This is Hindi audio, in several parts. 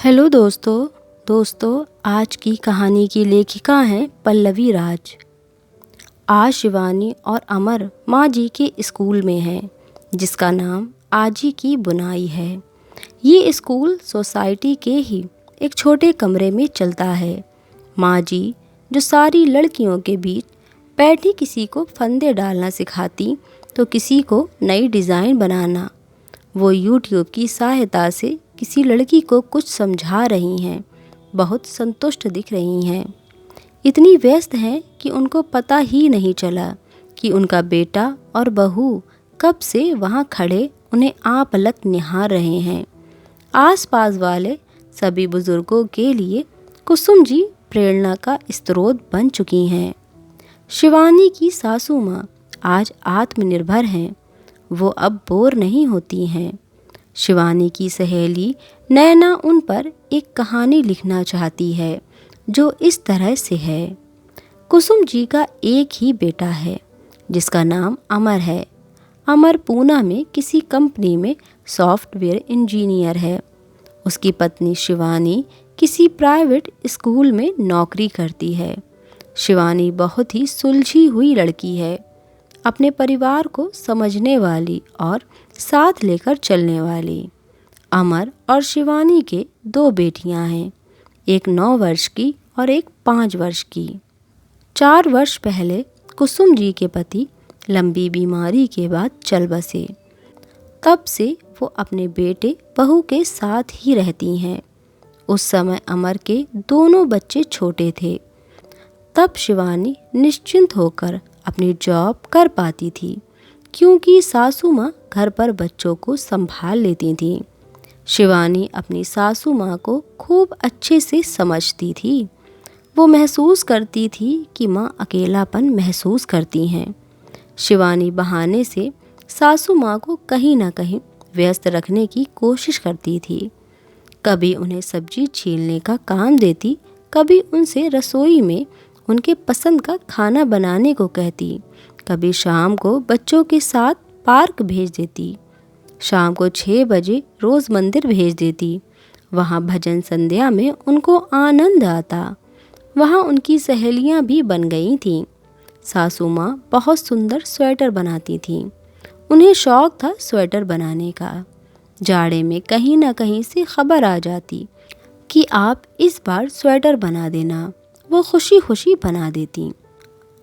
हेलो दोस्तों आज की कहानी की लेखिका हैं पल्लवी राज। आज शिवानी और अमर माँ जी के स्कूल में हैं जिसका नाम आजी की बुनाई है। ये स्कूल सोसाइटी के ही एक छोटे कमरे में चलता है। माँ जी जो सारी लड़कियों के बीच बैठी किसी को फंदे डालना सिखाती तो किसी को नई डिज़ाइन बनाना, वो यूट्यूब की सहायता से किसी लड़की को कुछ समझा रही हैं, बहुत संतुष्ट दिख रही हैं। इतनी व्यस्त हैं कि उनको पता ही नहीं चला कि उनका बेटा और बहू कब से वहाँ खड़े उन्हें आपलक निहार रहे हैं। आसपास वाले सभी बुजुर्गों के लिए कुसुम जी प्रेरणा का स्रोत बन चुकी हैं। शिवानी की सासू माँ आज आत्मनिर्भर हैं, वो अब बोर नहीं होती हैं। शिवानी की सहेली नैना उन पर एक कहानी लिखना चाहती है जो इस तरह से है। कुसुम जी का एक ही बेटा है जिसका नाम अमर है। अमर पूना में किसी कंपनी में सॉफ्टवेयर इंजीनियर है। उसकी पत्नी शिवानी किसी प्राइवेट स्कूल में नौकरी करती है। शिवानी बहुत ही सुलझी हुई लड़की है, अपने परिवार को समझने वाली और साथ लेकर चलने वाली। अमर और शिवानी के 2 बेटियां हैं, एक 9 वर्ष की और एक 5 वर्ष की। 4 वर्ष पहले कुसुम जी के पति लंबी बीमारी के बाद चल बसे। तब से वो अपने बेटे बहू के साथ ही रहती हैं। उस समय अमर के दोनों बच्चे छोटे थे। तब शिवानी निश्चिंत होकर अपनी जॉब कर पाती थी क्योंकि सासू माँ घर पर बच्चों को संभाल लेती थीं। शिवानी अपनी सासू माँ को खूब अच्छे से समझती थी। वो महसूस करती थी कि माँ अकेलापन महसूस करती हैं। शिवानी बहाने से सासू माँ को कहीं ना कहीं व्यस्त रखने की कोशिश करती थी। कभी उन्हें सब्जी छीलने का काम देती, कभी उनसे रसोई में उनके पसंद का खाना बनाने को कहती, कभी शाम को बच्चों के साथ पार्क भेज देती। शाम को 6 बजे रोज़ मंदिर भेज देती। वहाँ भजन संध्या में उनको आनंद आता। वहाँ उनकी सहेलियाँ भी बन गई थीं। सासू माँ बहुत सुंदर स्वेटर बनाती थीं। उन्हें शौक़ था स्वेटर बनाने का। जाड़े में कहीं ना कहीं से खबर आ जाती कि आप इस बार स्वेटर बना देना। वो खुशी खुशी बना देती।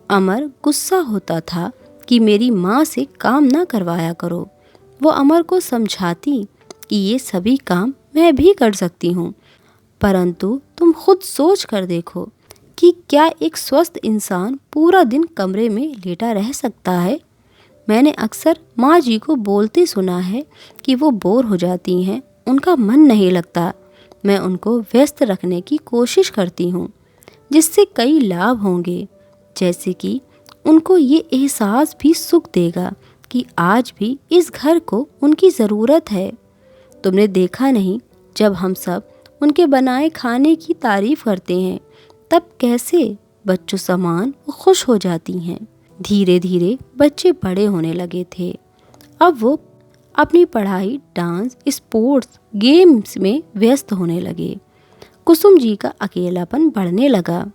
अमर गुस्सा होता था कि मेरी माँ से काम ना करवाया करो। वो अमर को समझाती कि ये सभी काम मैं भी कर सकती हूँ, परंतु तुम खुद सोच कर देखो कि क्या एक स्वस्थ इंसान पूरा दिन कमरे में लेटा रह सकता है। मैंने अक्सर माँ जी को बोलते सुना है कि वो बोर हो जाती हैं, उनका मन नहीं लगता। मैं उनको व्यस्त रखने की कोशिश करती हूँ जिससे कई लाभ होंगे, जैसे कि उनको ये एहसास भी सुख देगा कि आज भी इस घर को उनकी ज़रूरत है। तुमने देखा नहीं, जब हम सब उनके बनाए खाने की तारीफ़ करते हैं तब कैसे बच्चों समान वो खुश हो जाती हैं। धीरे धीरे बच्चे बड़े होने लगे थे। अब वो अपनी पढ़ाई, डांस, स्पोर्ट्स, गेम्स में व्यस्त होने लगे। कुसुम जी का अकेलापन बढ़ने लगा।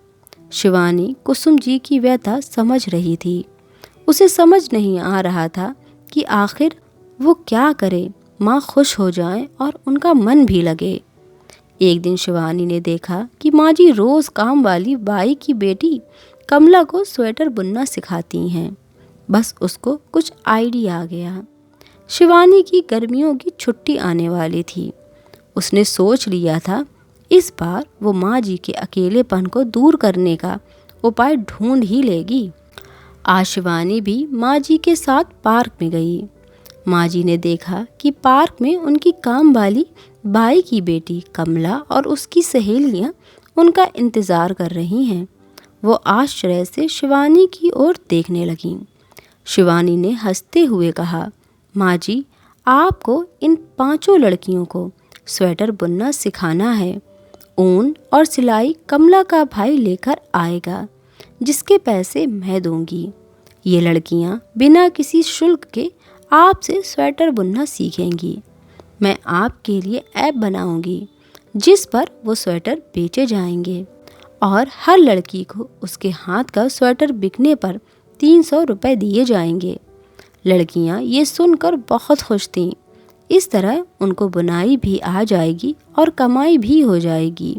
शिवानी कुसुम जी की व्यथा समझ रही थी। उसे समझ नहीं आ रहा था कि आखिर वो क्या करे, माँ खुश हो जाए और उनका मन भी लगे। एक दिन शिवानी ने देखा कि माँ जी रोज़ काम वाली बाई की बेटी कमला को स्वेटर बुनना सिखाती हैं। बस उसको कुछ आइडिया आ गया। शिवानी की गर्मियों की छुट्टी आने वाली थी। उसने सोच लिया था इस बार वो माँ जी के अकेलेपन को दूर करने का उपाय ढूंढ ही लेगी। आज शिवानी भी माँ जी के साथ पार्क में गई। माँ जी ने देखा कि पार्क में उनकी काम वाली बाई की बेटी कमला और उसकी सहेलियाँ उनका इंतज़ार कर रही हैं। वो आश्चर्य से शिवानी की ओर देखने लगीं। शिवानी ने हंसते हुए कहा, माँ जी, आपको इन 5 लड़कियों को स्वेटर बुनना सिखाना है। ऊन और सिलाई कमला का भाई लेकर आएगा, जिसके पैसे मैं दूंगी। ये लड़कियां बिना किसी शुल्क के आपसे स्वेटर बुनना सीखेंगी। मैं आपके लिए ऐप बनाऊंगी जिस पर वो स्वेटर बेचे जाएंगे और हर लड़की को उसके हाथ का स्वेटर बिकने पर 300 रुपये दिए जाएंगे। लड़कियां ये सुनकर बहुत खुश थीं। इस तरह उनको बुनाई भी आ जाएगी और कमाई भी हो जाएगी।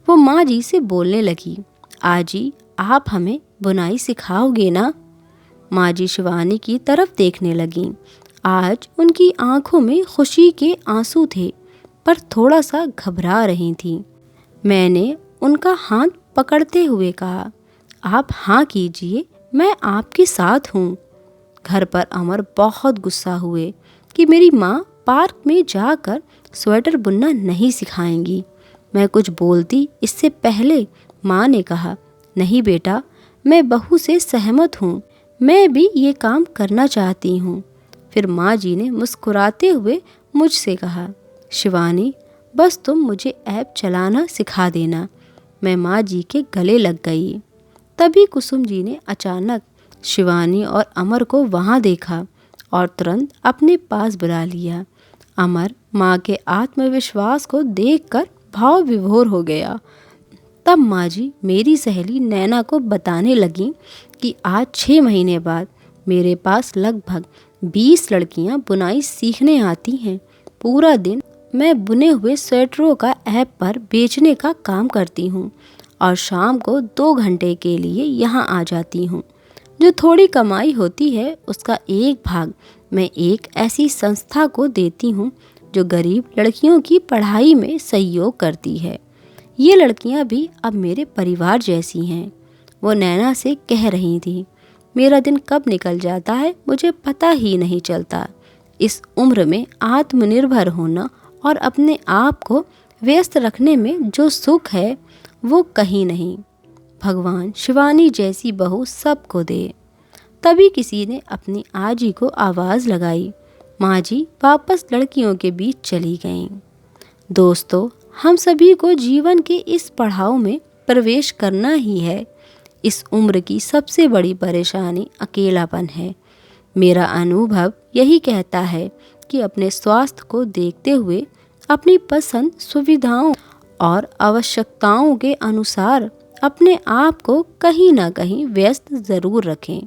वो माँ जी से बोलने लगी, आजी आप हमें बुनाई सिखाओगे ना? माँ जी शिवानी की तरफ देखने लगीं। आज उनकी आंखों में खुशी के आंसू थे, पर थोड़ा सा घबरा रही थीं। मैंने उनका हाथ पकड़ते हुए कहा, आप हाँ कीजिए, मैं आपके साथ हूँ। घर पर अमर बहुत गुस्सा हुए कि मेरी माँ पार्क में जाकर स्वेटर बुनना नहीं सिखाएंगी। मैं कुछ बोलती इससे पहले माँ ने कहा, नहीं बेटा, मैं बहू से सहमत हूँ, मैं भी ये काम करना चाहती हूँ। फिर माँ जी ने मुस्कुराते हुए मुझसे कहा, शिवानी बस तुम मुझे ऐप चलाना सिखा देना। मैं माँ जी के गले लग गई। तभी कुसुम जी ने अचानक शिवानी और अमर को वहाँ देखा और तुरंत अपने पास बुला लिया। अमर माँ के आत्मविश्वास को देखकर भाव विभोर हो गया। तब माँ जी मेरी सहेली नैना को बताने लगी कि आज 6 महीने बाद मेरे पास लगभग 20 लड़कियाँ बुनाई सीखने आती हैं। पूरा दिन मैं बुने हुए स्वेटरों का ऐप पर बेचने का काम करती हूँ और शाम को 2 घंटे के लिए यहाँ आ जाती हूँ। जो थोड़ी कमाई होती है उसका एक भाग मैं एक ऐसी संस्था को देती हूँ जो गरीब लड़कियों की पढ़ाई में सहयोग करती है। ये लड़कियाँ भी अब मेरे परिवार जैसी हैं। वो नैना से कह रही थी, मेरा दिन कब निकल जाता है मुझे पता ही नहीं चलता। इस उम्र में आत्मनिर्भर होना और अपने आप को व्यस्त रखने में जो सुख है वो कहीं नहीं। भगवान शिवानी जैसी बहू सबको दे। तभी किसी ने अपनी आजी को आवाज़ लगाई। माँ जी वापस लड़कियों के बीच चली गईं। दोस्तों, हम सभी को जीवन के इस पड़ाव में प्रवेश करना ही है। इस उम्र की सबसे बड़ी परेशानी अकेलापन है। मेरा अनुभव यही कहता है कि अपने स्वास्थ्य को देखते हुए अपनी पसंद, सुविधाओं और आवश्यकताओं के अनुसार अपने आप को कहीं ना कहीं व्यस्त ज़रूर रखें।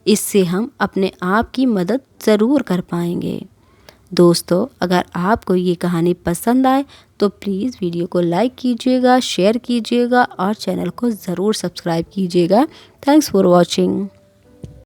इससे हम अपने आप की मदद ज़रूर कर पाएंगे। दोस्तों, अगर आपको ये कहानी पसंद आए तो प्लीज़ वीडियो को लाइक कीजिएगा, शेयर कीजिएगा और चैनल को ज़रूर सब्सक्राइब कीजिएगा। Thanks for watching.